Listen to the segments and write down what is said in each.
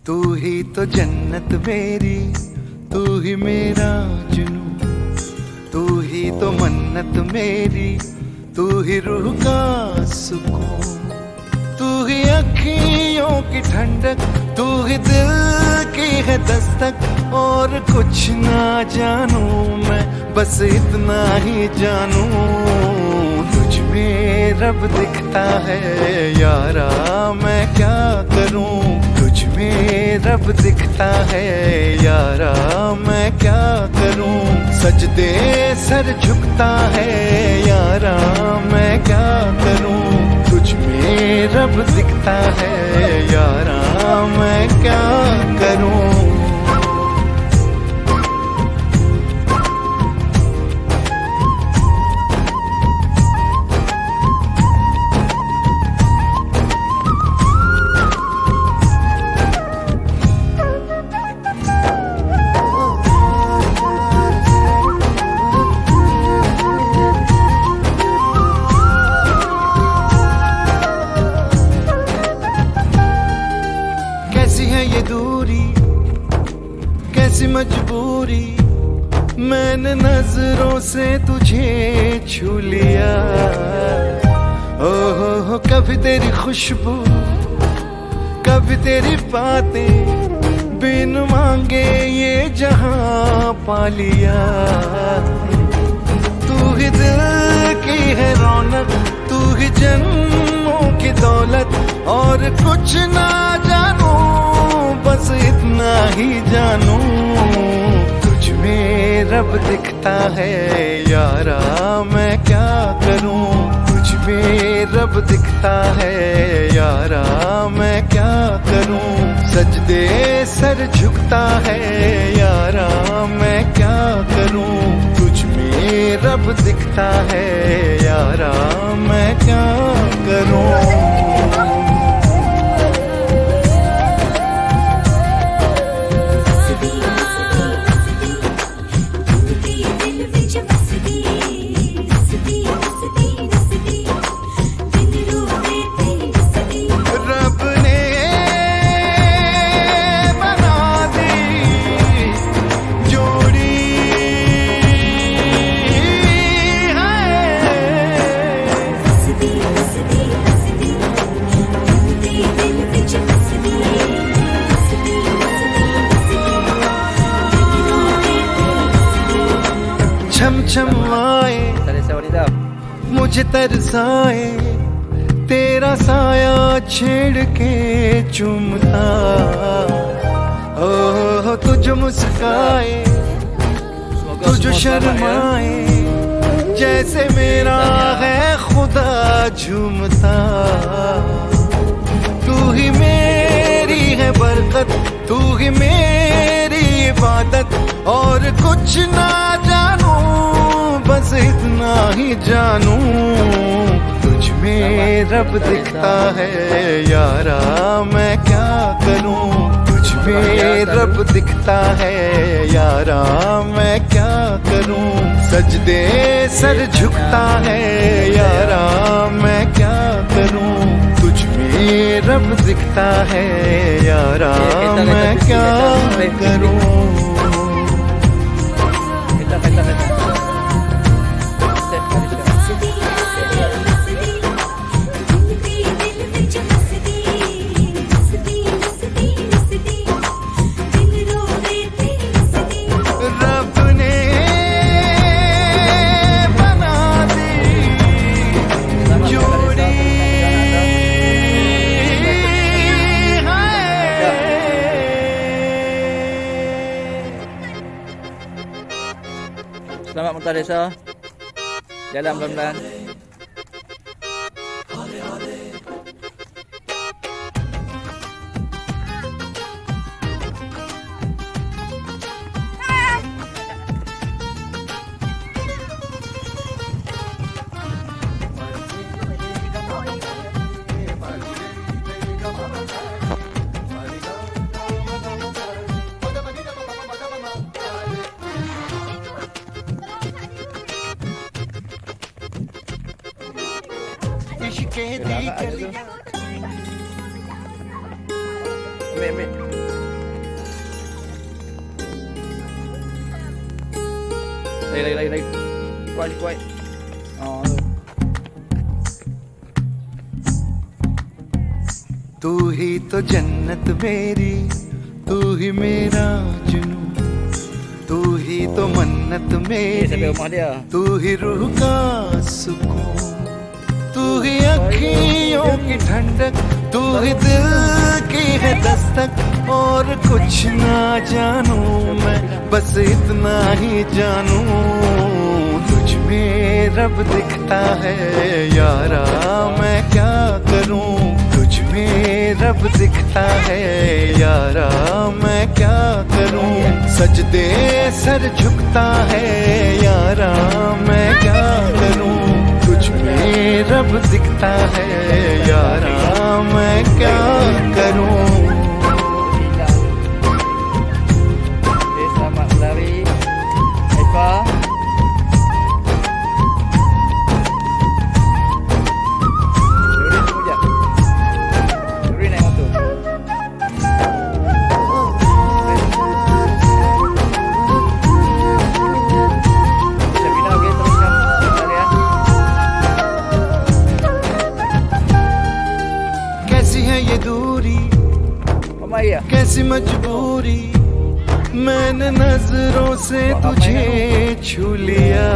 तू ही तो जन्नत मेरी, तू ही मेरा जुनू, तू ही तो मन्नत मेरी, तू ही रूह का सुकून, तू ही अखियों की ठंडक, तू ही दिल की है दस्तक। और कुछ ना जानू मैं, बस इतना ही जानू, तुझ में रब दिखता है यारा, मैं क्या करूं। तुझ में रब दिखता है यारा, मैं क्या करूं। सजदे सर झुकता है यारा, मैं क्या करूं। तुझ में रब दिखता है यारा, मैं क्या करूं। कैसी है ये दूरी, कैसी मजबूरी, मैंने नजरों से तुझे छू लिया। ओहो कभी तेरी खुशबू, कभी तेरी बातें, बिन मांगे ये जहां पा लिया। तू ही दिल की है रौनक, तू ही जन्मों की दौलत। और कुछ ना जानू, बस इतना ही जानू, तुझ में रब दिखता है यारा, मैं क्या करूं। तुझ में रब दिखता है यारा, मैं क्या करूं। सजदे सर झुकता है यारा, मैं क्या करूं। तुझ में रब दिखता है यारा, मैं क्या करूं। छम छम आए मुझे तरसाए, तेरा साया छेड़ के चूमता। ओह तुझ मुस्काए, तुझ शर्माए, जैसे मेरा है खुदा झूमता। तू ही मेरी है बरकत, तू ही मेरी इबादत। और कुछ ना जानू, बस इतना ही जानू, तुझ में रब दिखता है यारा, मैं क्या करूं। तुझ में रब दिखता है यारा, मैं क्या करूं। सजदे सर झुकता है यारा, मैं क्या करूं। तुझ में रब दिखता है यारा, मैं क्या करूं। Selamat Mukhtar Desa. Jalan pelan-pelan. इश्क़ दी गलियां। Ambil. Lagi. Kuat. Oh. तू ही तो जन्नत मेरी, तू ही मेरा जुनू, तू ही तो मन्नत Sampai मेरी, rumah dia. तू ही रूह का सुकून, तू ही अखियों की ठंडक, तू ही दिल की है दस्तक। और कुछ ना जानू मैं, बस इतना ही जानू, तुझ में रब दिखता है यारा, मैं क्या करूं। तुझ में रब दिखता है यारा, मैं क्या करूं। सजदे सर झुकता है यारा, मैं क्या करूं। तुझ में रब दिखता है यारा, मैं क्या करूं। Okay, selamat berlari. Eva. Nurin tunggu jap. Nurin naik motor. Sabina, okey, teruskan larian. कैसी है ये दूरी, Mama iya. कैसी मजबूरी, मैंने नजरों से तुझे छू लिया।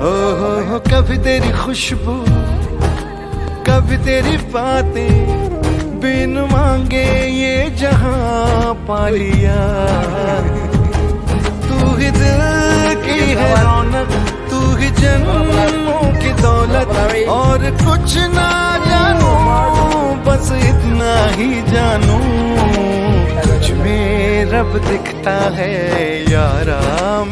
ओहो कभी तेरी खुशबू, कभी तेरी बातें, बिन मांगे ये जहां पा लिया। तू ही दिल की है रौनक, तू ही जन्मों की दौलत। और कुछ ना जानू, बस इतना ही जानू, तुझ में रब दिखता है यारा,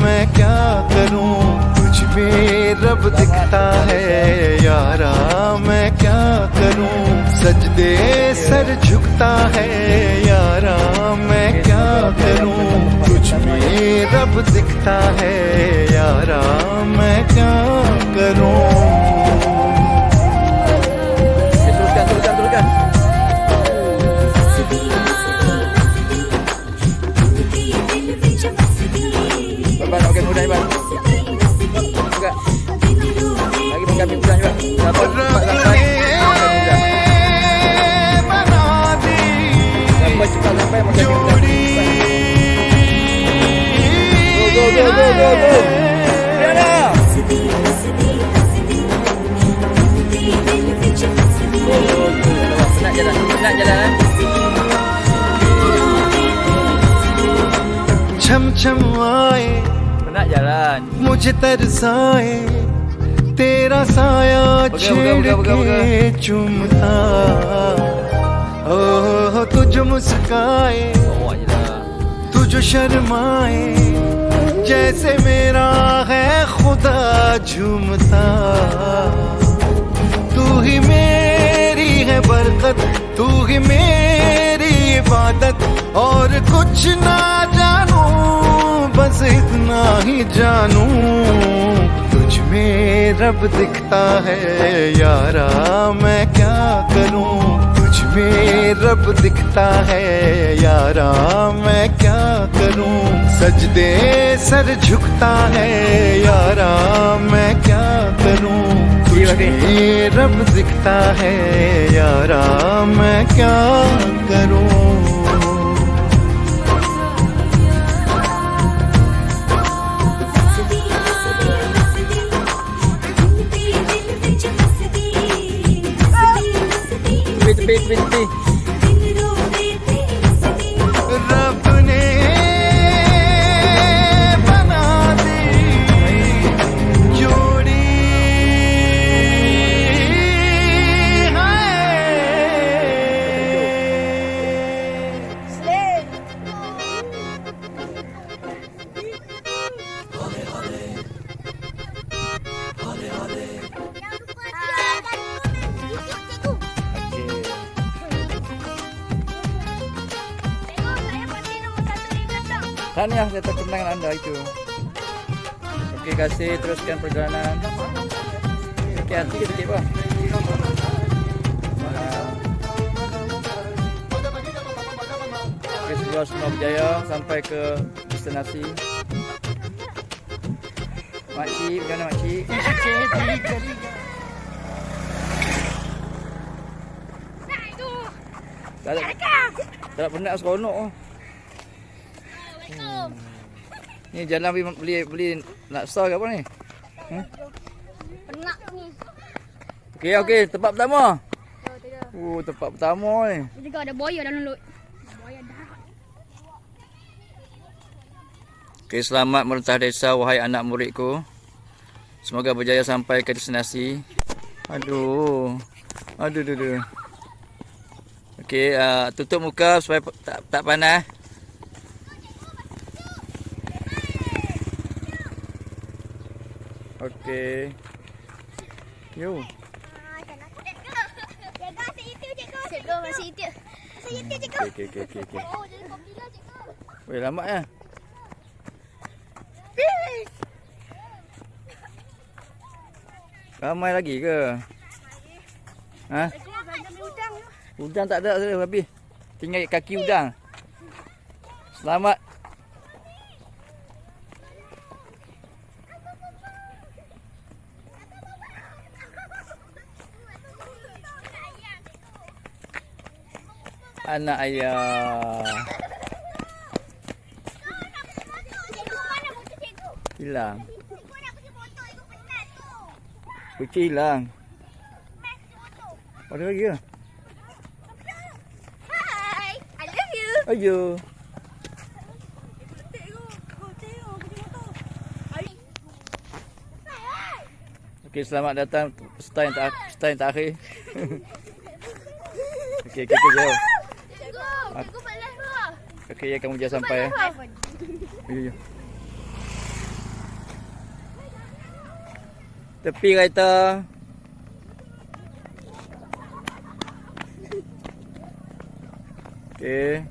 मैं क्या करूं। तुझ में रब दिखता है यारा, मैं क्या करूं। सजदे सर झुकता है यारा, मैं क्या करूं। तुझ में रब दिखता है यारा, मैं क्या करूं। Teruskan. Iban, okey, mudah Iban. Buka. Lagi buka mingguan juga. Dapat 4 sampai. Sampai cepat sampai makan mingguan. Go. Riana. Penat jalan. छम छम आए, Penat jalan. मुझे तरसाए, तेरा साया छेड़ के चूमता। ओह तू जो मुस्काए, Bawa je lah. तू जो शर्माए, जैसे मेरा है खुदा झूमता। तू ही मेरी है बरकत, तू ही मेरी इबादत। और कुछ ना जानू, बस इतना ही जानू, तुझ में रब दिखता है यारा, मैं क्या करूं। तुझ में रब दिखता है यारा, मैं क्या करूं। सजदे सर झुकता है यारा, मैं क्या करूं। तुझ में रब दिखता है यारा, मैं क्या करूं। Tepi. रब ने बना दी जोड़ी Tahniah atas kemenangan anda itu. Okey, kasih teruskan perjalanan. Hati-hati sikit bang. Okey, semoga semua berjaya sampai ke destinasi. Makcik, macam mana makcik? Tak penat seronok. Ni jalan beli laksa ke apa ni? Penat ni. Okey, tempat pertama. Tempat pertama ni. Juga ada buaya dalam lut. Buaya darat. Okey, selamat merentah desa wahai anak muridku. Semoga berjaya sampai ke destinasi. Aduh. Okey, tutup muka supaya tak panas. Okey. Yo. Jaga asyik itu cikgu. Cikgu masih itu. Asyik itu cikgu. Okey. Oh, jadi kopi lah cikgu. Weh, lambat ya. Ramai lagi ke? Ha? Udang tak ada sudah habis. Tinggal kaki udang. Selamat. Anak ayah. Hilang. Kucing hilang. Ada lagi ke? Hi, I love you. Ayo. Okey, selamat datang peserta yang terakhir. Okey, jauh. Cikgu balas lah. Okey, ya, kamu jangan sampai ya. Ya. Tepi kereta. Okey,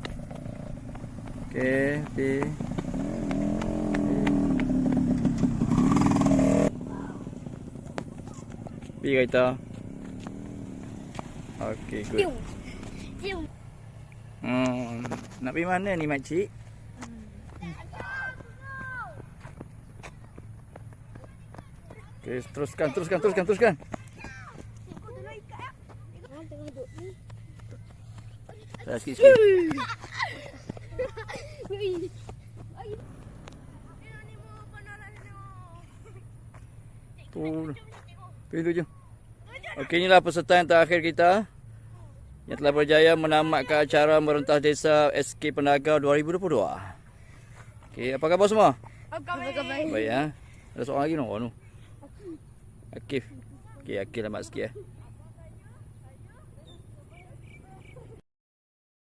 tepi. Tepi kereta. Okey, good. Cium. Nak pergi mana ni makcik? Okey, teruskan. Dah sikit. Tu je. Okey, inilah peserta yang terakhir kita yang telah berjaya menamatkan acara merentah desa SK Penaga 2022. Okey, apa khabar semua? Baik ya. Ada seorang lagi no. Akif. Okey, Akif lambat sikit ya.